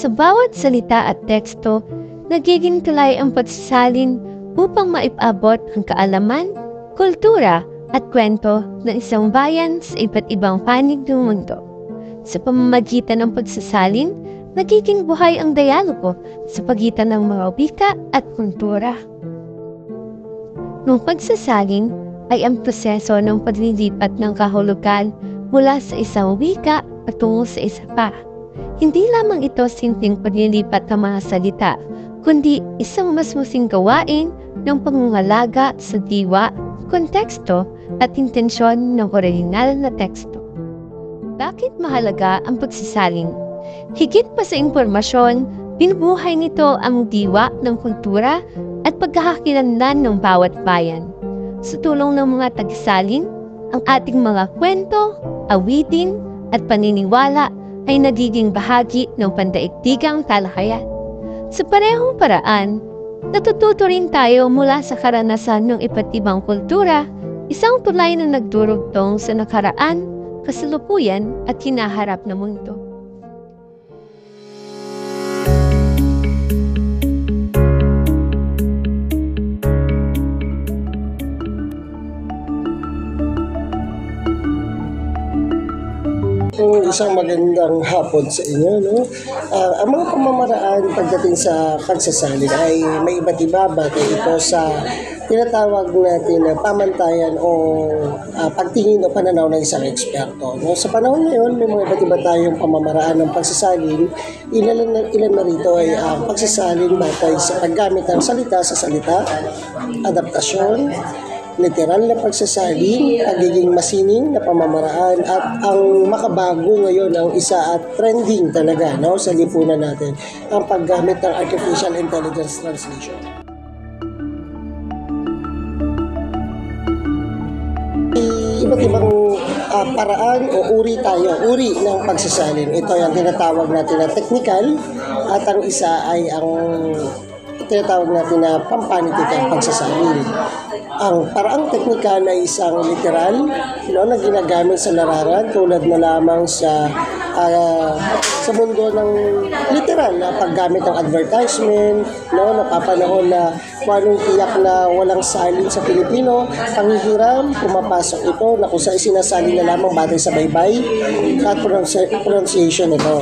Sa bawat salita at teksto, nagiging tulay ang pagsasalin upang maipabot ang kaalaman, kultura at kwento ng isang bayan sa iba't ibang panig ng mundo. Sa pamamagitan ng pagsasalin, nagiging buhay ang dialogo sa pagitan ng mga wika at kultura. Nung pagsasalin ay ang proseso ng paglilipat ng kahulugan mula sa isang wika patungo sa isa pa. Hindi lamang ito simpleng paglilipat ng mga salita, kundi isang mas musing gawain ng pangungalaga sa diwa, konteksto at intensyon ng orihinal na teksto. Bakit mahalaga ang pagsasalin? Higit pa sa impormasyon, binubuhay nito ang diwa ng kultura at pagkakakilanlan ng bawat bayan. Sa tulong ng mga tagasalin, ang ating mga kwento, awitin at paniniwala ay nagiging bahagi ng pandaigdigang talakayan. Sa parehong paraan, natututo rin tayo mula sa karanasan ng iba't ibang kultura, isang tulay na nagdurugtong sa nakaraan, kasalukuyan at hinaharap na mundo. Isang magandang hapon sa inyo. No? Ang mga pamamaraan pagdating sa pagsasalin ay may iba't iba batay ito sa tinatawag natin na pamantayan o pagtingin o pananaw ng isang eksperto. No? Sa panahon ngayon, may mga iba't iba tayong pamamaraan ng pagsasalin. Ilan na rito ay pagsasalin batay sa paggamit ng salita sa salita, adaptasyon, literal na pagsasalin, pagiging masining na pamamaraan at ang makabago ngayon ang isa at trending talaga no, sa lipunan natin, ang paggamit ng artificial intelligence translation. Iba't ibang paraan o uri ng pagsasalin. Ito yung tinatawag natin na technical at ang isa ay ang tinatawag natin na pampanitikang pagsasalin. Ang paraang teknikal ay isang literal na ginagamit sa lararan tulad na lamang sa mundo ng literal na paggamit ng advertisement, napapanahon na kung anong tiyak na walang salin sa Pilipino, panghihiram, pumapasok ito na kung saan sinasali na lamang batay sa baybay at pronunciation ito.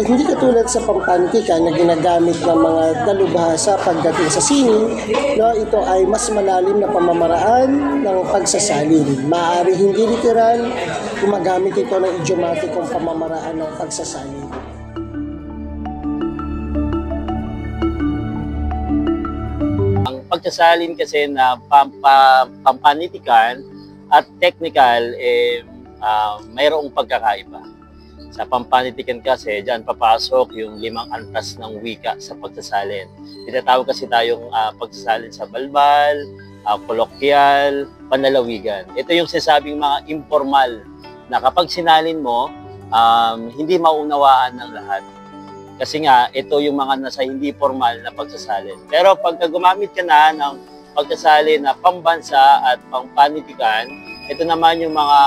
Hindi katulad sa pampantika na ginagamit ng mga dalubhasa pagdating sa sining, ito ay mas malalim na pamamaraan ng pagsasalin. Maaari hindi literal, gumagamit ito ng idiomatikong pamamaraan ng pagsasalin. Ang pagsasalin kasi na pampanitikan at technical mayroong pagkakaiba. Sa pampanitikan kasi, dyan papasok yung 5 antas ng wika sa pagsasalin. Tinatawag kasi tayong pagsasalin sa balbal, kolokyal, panlalawigan. Ito yung sinasabing mga informal na kapag sinalin mo, hindi maunawaan ng lahat. Kasi nga, ito yung mga nasa hindi formal na pagsasalin. Pero pagka gumamit ka na ng pagsasalin na pambansa at pampanitikan, ito naman yung mga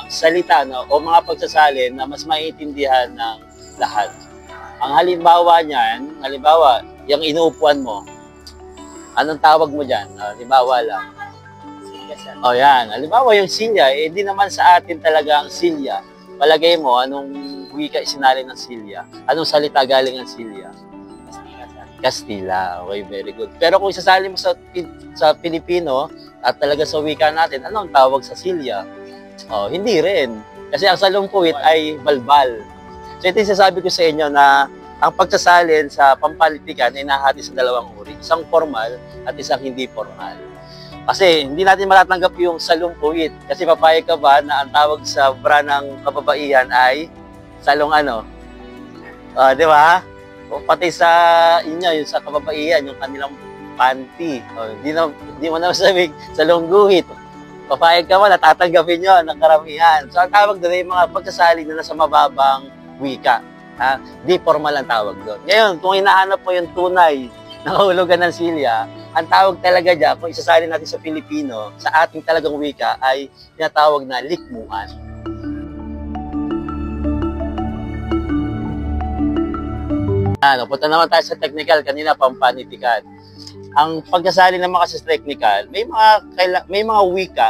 salita o mga pagsasalin na mas maiintindihan ng lahat. Ang halimbawa niyan, yung inuupuan mo, anong tawag mo dyan? Halimbawa lang. O yan, halimbawa yung silya, hindi naman sa atin talaga ang silya. Palagay mo, anong wika isinalin ng silya? Anong salita galing ng silya? Kastila. Okay, very good. Pero kung isasali mo sa Pilipino at talaga sa wika natin, anong tawag sa silya? Hindi rin. Kasi ang salungkuit ay balbal. So ito yung sasabi ko sa inyo na ang pagsasalin sa pampalitikan ay nahati sa 2 uri. Isang formal at isang hindi formal. Kasi hindi natin matatanggap yung salungkuit. Kasi papayag ka ba na ang tawag sa bra ng kababaihan ay salong ano? Di ba? O pati sa inyo, yung sa kababaihan, yung kanilang panty. Hindi mo na masabing salong guhit. Papayag ka ba, natatanggapin nyo ng karamihan. So ang tawag doon ay mga pagsasalin na nasa mababang wika. Di formal ang tawag doon. Ngayon, kung hinahanap mo yung tunay na kahulugan ng silya, ang tawag talaga dyan, kung isasalin natin sa Pilipino, sa ating talagang wika, ay tinatawag na likmuan. Punta naman tayo sa technical, kanina pampanitikan. Ang pagkasali naman kasi sa technical, may mga wika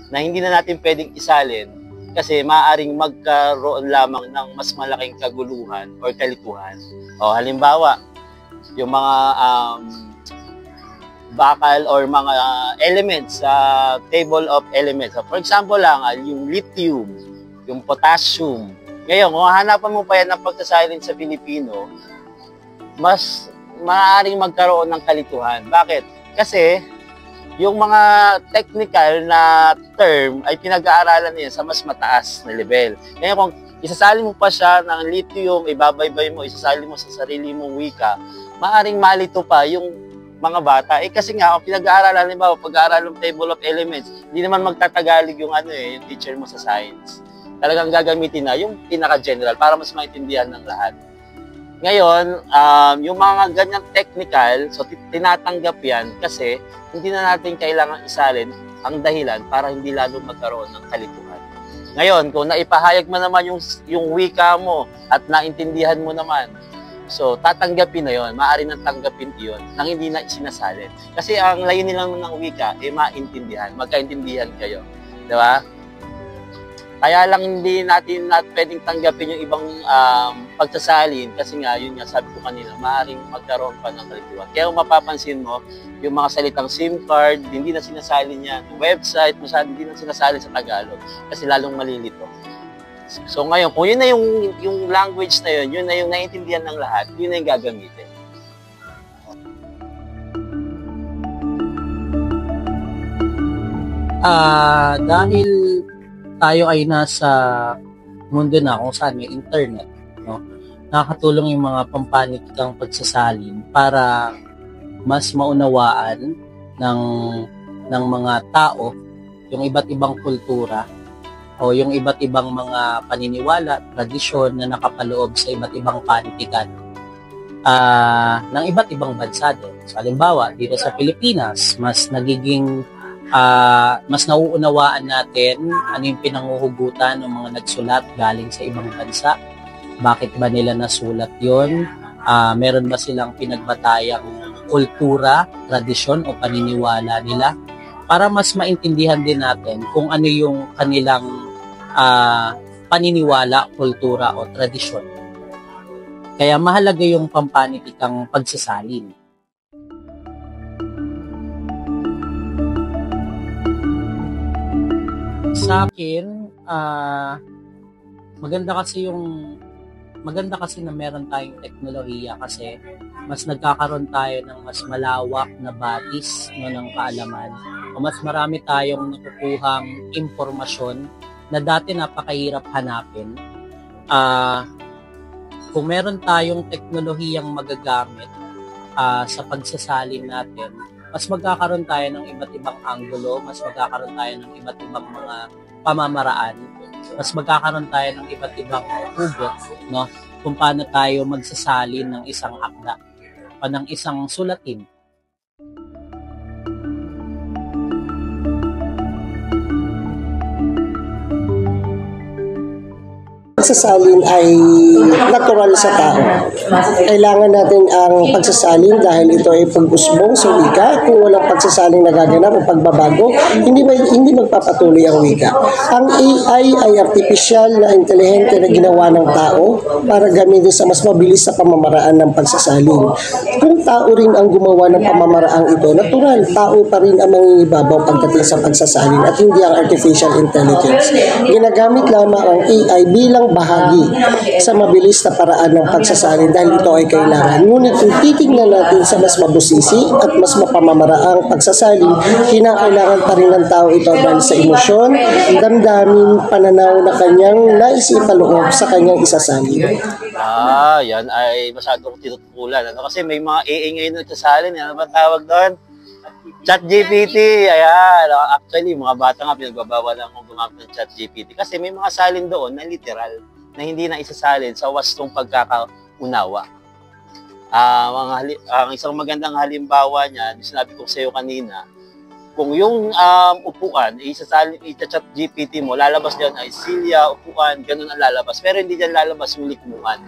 na hindi na natin pwedeng isalin kasi maaaring magkaroon lamang ng mas malaking kaguluhan or kalituhan. Halimbawa, yung mga bakal or mga elements sa table of elements. For example lang, yung lithium, yung potassium. Ngayon, kung hanapan mo pa yan ng pagsasalin sa Pilipino, mas maaaring magkaroon ng kalituhan. Bakit? Kasi yung mga technical na term ay pinag-aaralan niya sa mas mataas na level. Ngayon, kung isasalin mo pa siya ng lithium, ibabaybay mo, isasalin mo sa sarili mong wika, maaaring malito pa yung mga bata. Kasi nga, kung pinag-aaralan, halimbawa, pag-aaralan ng table of elements, hindi naman magtatagalog yung yung teacher mo sa science. Talagang gagamitin na yung pinaka-general para mas maintindihan ng lahat. Ngayon, yung mga ganyang technical, so tinatanggap yan kasi hindi na natin kailangan isalin ang dahilan para hindi lalo magkaroon ng kalituhan. Ngayon, kung naipahayag mo naman yung wika mo at naintindihan mo naman, so tatanggapin na yon, maaari nang tanggapin iyon nang hindi na isinasalin. Kasi ang layunin lang ng wika ay maintindihan, magkaintindihan kayo. Di ba? Kaya lang hindi natin pwedeng tanggapin yung ibang pagsasalin kasi nga, yun nga, sabi ko kanina, maaaring magkaroon pa ng kalituhan. Kaya kung mapapansin mo, yung mga salitang SIM card, hindi na sinasalin yan. Website, hindi na sinasalin sa Tagalog kasi lalong malilito. So ngayon, kung yun na yung language na yun na yung naiintindihan ng lahat, yun na yung gagamitin. Dahil tayo ay nasa mundo na kung saan may internet, no? Nakakatulong yung mga pampanitikang pagsasalin para mas maunawaan ng mga tao yung iba't ibang kultura o yung iba't ibang mga paniniwala, tradisyon na nakapaloob sa iba't ibang panitikan ng iba't ibang bansa din. So, halimbawa, dito sa Pilipinas, mas nauunawaan natin ano yung pinanguhugutan ng mga nagsulat galing sa ibang bansa. Bakit ba nila nasulat yon? Meron ba silang pinagbatayang kultura, tradisyon o paniniwala nila? Para mas maintindihan din natin kung ano yung kanilang paniniwala, kultura o tradisyon. Kaya mahalaga yung pampanitikang pagsasalin. Sa akin, maganda kasi na meron tayong teknolohiya kasi mas nagkakaroon tayo ng mas malawak na batis ng kaalaman o mas marami tayong nakukuhang impormasyon na dati napakahirap hanapin. Kung meron tayong teknolohiyang magagamit sa pagsasalin natin, mas magkakaroon tayo ng iba't ibang anggulo, mas magkakaroon tayo ng iba't ibang mga pamamaraan, mas magkakaroon tayo ng iba't ibang hugot, no? Kung paano tayo magsasalin ng isang akda o ng isang sulatin. Pagsasalin ay natural sa tao. Kailangan natin ang pagsasalin dahil ito ay pag-usbong sa wika. Kung walang pagsasalin nagaganap o pagbabago, hindi magpapatuloy ang wika. Ang AI ay artificial na intelihente na ginawa ng tao para gamitin sa mas mabilis na pamamaraan ng pagsasalin. Kung tao rin ang gumawa ng pamamaraang ito, natural, tao pa rin ang mangingibabaw pagdating sa pagsasalin at hindi ang artificial intelligence. Ginagamit lamang ang AI bilang bahagi sa mabilis na paraan ng pagsasalin dahil ito ay kailangan. Ngunit kung titignan natin sa mas mabusisi at mas mapamamaraang pagsasalin, kinakailangan pa rin ng tao ito dahil sa emosyon, damdamin, pananaw na kanyang nais ipaloob sa kanyang isasalin. Yan ay masyadong tinutukulan. Kasi may mga AI ngayon na nagsasalin. Ano ba tawag doon? ChatGPT, ayan. Actually, mga bata nga pinagbabawal lang kung gumamit ng ChatGPT kasi may mga salin doon na literal na hindi na isasalin sa wastong pagkakaunawa. Ang isang magandang halimbawa niyan, sinabi ko sa iyo kanina, kung yung upuan, i-ChatGPT mo, lalabas diyan ay silya, upuan, ganun ang lalabas. Pero hindi diyan lalabas yung likmuan.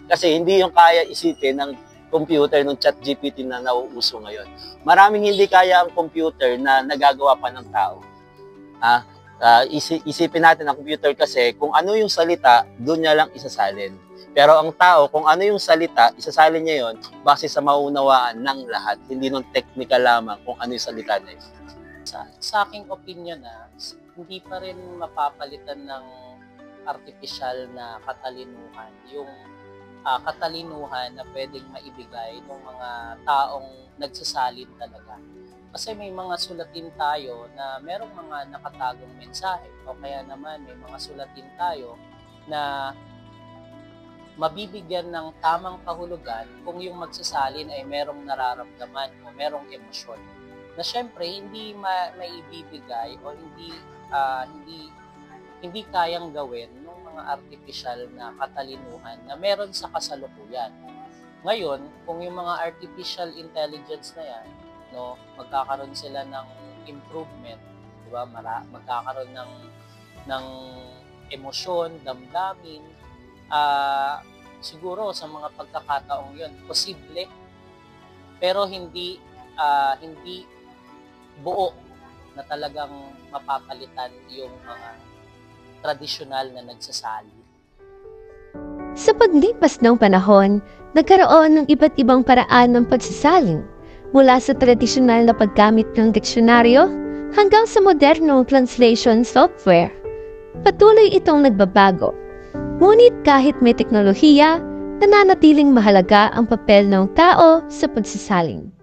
Kasi hindi yung kaya isipin ng computer ng ChatGPT na nauuso ngayon. Maraming hindi kaya ang computer na nagagawa pa ng tao. Isipin natin ang computer kasi kung ano yung salita, doon niya lang isasalin. Pero ang tao, kung ano yung salita, isasalin niya yon base sa maunawaan ng lahat. Hindi nung technical lamang kung ano yung salita niya. Sa aking opinion hindi pa rin mapapalitan ng artificial na katalinuhan yung katalinuhan na pwedeng maibigay ng mga taong nagsasalin talaga. Kasi may mga sulatin tayo na merong mga nakatagong mensahe o kaya naman may mga sulatin tayo na mabibigyan ng tamang kahulugan kung yung magsasalin ay merong nararamdaman o merong emosyon na syempre hindi maibibigay o hindi kayang gawin ng mga artificial na katalinuhan na meron sa kasalukuyan. Ngayon, kung yung mga artificial intelligence na yan, magkakaroon sila ng improvement, di ba? Magkakaroon ng emosyon, damdamin, siguro sa mga pagkakataong yun, posible, pero hindi buo na talagang mapapalitan yung mga tradisyonal na nagsasali. Sa paglipas ng panahon, nagkaroon ng iba't ibang paraan ng pagsasalin, mula sa tradisyonal na paggamit ng diksyonaryo hanggang sa modernong translation software. Patuloy itong nagbabago. Ngunit kahit may teknolohiya, nananatiling mahalaga ang papel ng tao sa pagsasalin.